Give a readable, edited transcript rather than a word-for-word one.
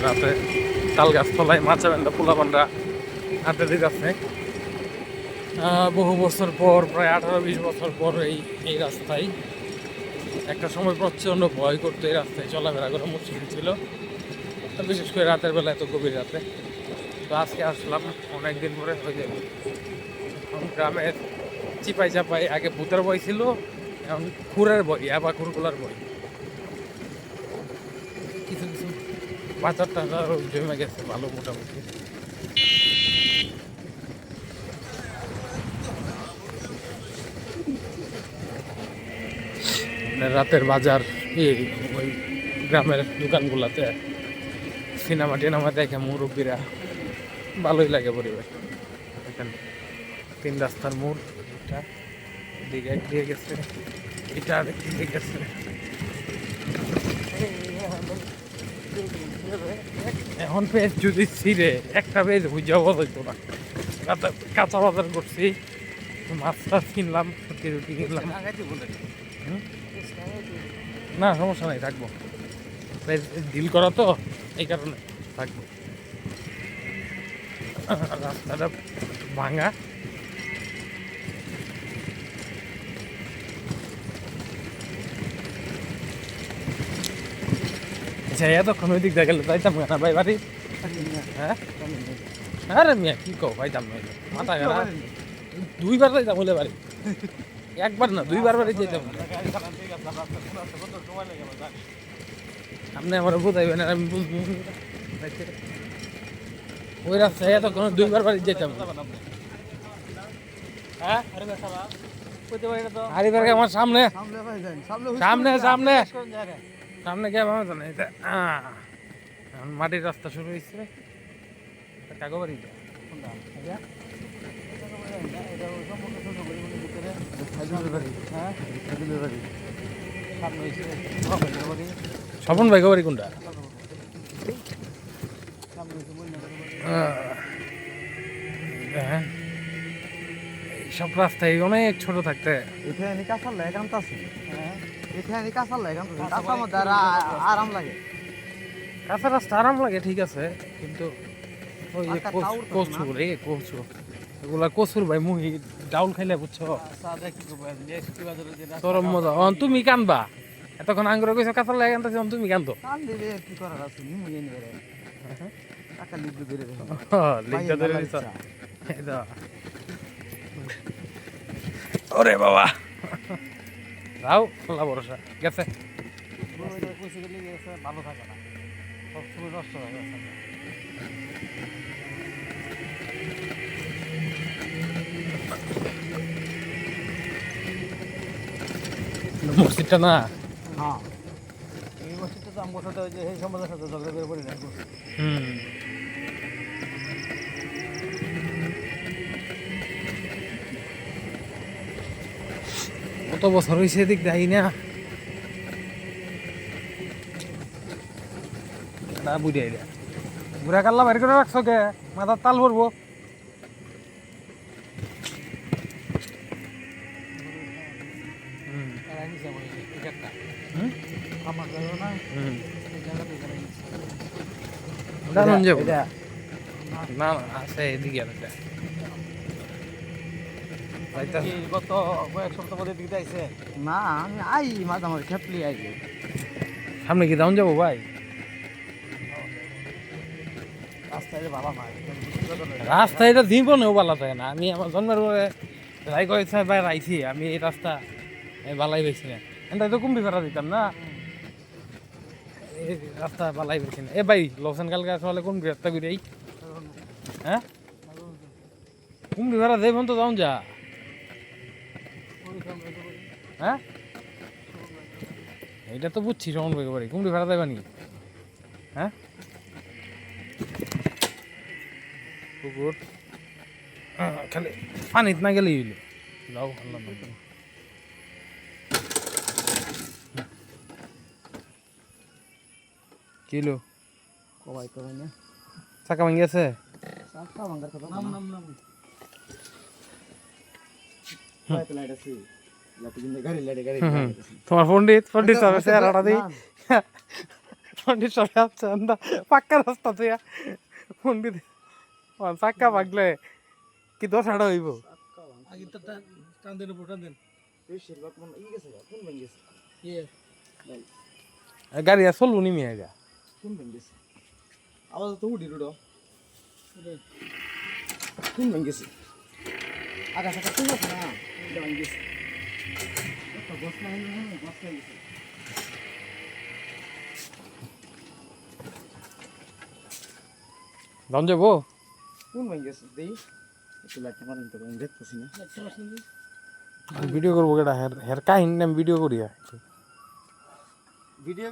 রাতে তাল গাছ তলায় মাচা বেন্দা পোলাপানরা আড্ডা দিতে আছে। বহু বছর পর, প্রায় 18-20 বছর পর এই রাস্তায় একটা সময় প্রচণ্ড ভয় করতো এই রাস্তায় চলাফেরা করা মুশকিল ছিল, বিশেষ করে রাতের বেলা, এত গভীর রাতে। তো আজকে আসলাম অনেকদিন পরে। হয়ে যাবে গ্রামের চিপাই চাপাই আগে ভূতের বই ছিল, এখন খুরের বই, আবার খুরগুলার বই। কিছু কিছু বাজার টাজার জমে গেছে ভালো মোটামুটি। রাতের বাজার ওই গ্রামের দোকানগুলোতে সিনেমা টিনেমা দেখে মুরব্বীরা ভালোই লাগে পরিবেশ। এখানে 3 রাস্তার মোড়, এটা দিকে এক দিয়ে গেছে, এটা আরেক দিকে গেছে। এখন পেজ যদি ছিঁড়ে একটা পেজ বুঝা বলতো না। কাঁচা বাজার করছি, মাছ টাছ কিনলাম, রুটি রুটি কিনলাম। না সমস্যা নাই, থাকবো, ডিল করা তো এই কারণে থাকবো। রাস্তাটা ভাঙা, এতক্ষণ ওই দিক দেখে যাইতাম না ভাই বাড়ি। হ্যাঁ আরে মিয়া কি কো পাইতাম না, মাথা গেলা 2বার যাইতাম বলে বাড়ি, 1বার না 2বার বাড়ি যেতাম। আপনি আমার বুঝাইবেন আর আমি বুঝবো। ওই রাস্তায় এতক্ষণ 2বার বাড়ি যেতাম। হারিবারকে আমার সামনে সামনে সামনে সামনে গিয়ে আমার জানা এটা মাটির রাস্তা শুরু হয়েছে। কাগবাড়ি স্বপন ভাই কাবাড়ি কোনটা? হ্যাঁ সব রাস্তায় অনেক ছোট থাকতে এখানে কাঁচার একান্ত আছে, এখানে কাঁচার একান্ত কাঁচার মধ্যে আরাম লাগে। কাঁচা রাস্তা আরাম লাগে ঠিক আছে, কিন্তু ওই কচু রে কচু, এগুলা কচুর ভাই মুহি ডাউল খাইলে বুঝছো চরম মজা। তুমি কানবা এতক্ষণ আঙ্গুরে কইছো কাঁচা লাগে কানতেছি, তুমি কান্দো কি করার আছে নিয়ে নিয়ে টাকা লিখতে ধরে লিখতে ধরে দিছ। ওরে বাবা রাও খোলা ভরসা গেছে, ভালো থাকে না, সবসময় নষ্ট হয়ে গেছে। মসজিদটা না, হ্যাঁ এই মসজিদটা তো আমার সাথে ওই যে সেই সমাজের সাথে ঝগড়া করে পড়ি না। কত বছর হয়েছে এদিক দেয় না বুঝে বুড়া কাল্লা বাড়ি করে রাখছো কে, মাথার তাল ভরবো। না আছে এদিকে গত কয়েক সপ্তাহ পরে দিতে আইছে না, আমি আই মাঝে আমার খেপলি আই সামনে কি দাউন যাবো ভাই? রাস্তায় ভালো নয়, রাস্তা এটা জীবনেও ভালো থাকে না। আমি আমার জন্মের পরে রাই কয়েছে ভাই রাইছি, আমি এই রাস্তা বালাই পেয়েছি না, এটা তো কুম্ভি ফেরা দিতাম না, এই রাস্তা বালাই পেয়েছি না। এ ভাই লোকসান কালকে আসলে কুম্ভি রাস্তা ঘুরেই, হ্যাঁ কুম্ভি ফেরা দেবন তো যাও যা, হ্যাঁ এইটা তো বুঝছি সমন ভাই বাড়ি কুম্ভি ফেরা দেবানি, হ্যাঁ পুকুর খালি পানিত না গেলেই হইলো। যাও আল্লাহ কিলো কবাই কবাই না চাকা ভাঙি আছে, চাকা ভাঙার কথা নাম নাম নাম লাইট আছে, গাড়ি লাইট গাড়ি। তোমার পণ্ডিত পণ্ডিত হবে চেহারাটা দিই পণ্ডিত সবাই আসছে আমরা পাক্কা রাস্তা তুই পণ্ডিত চাক্কা ভাগলে কি দশাটা হইব আগে তো টান দেন উপর টান দেন বেশিরভাগ মনে ই গেছে কোন ভেঙে গেছে গাড়ি আর চলবো নি মিয়া গা কোন ভেঙে গেছে আওয়াজ তো উঠি রুডো কোন ভেঙে গেছে আকাশ আকাশ ঠিক আছে না এটা ভেঙে গেছে একটা বস না হলে বস ভেঙে গেছে দাম যাবো কোন ভেঙে গেছে দেই একটু লাইটটা মারেন তো আমি দেখতেছি না ভিডিও করবো কেটা হের কাহিনী আমি ভিডিও করি ভিডিও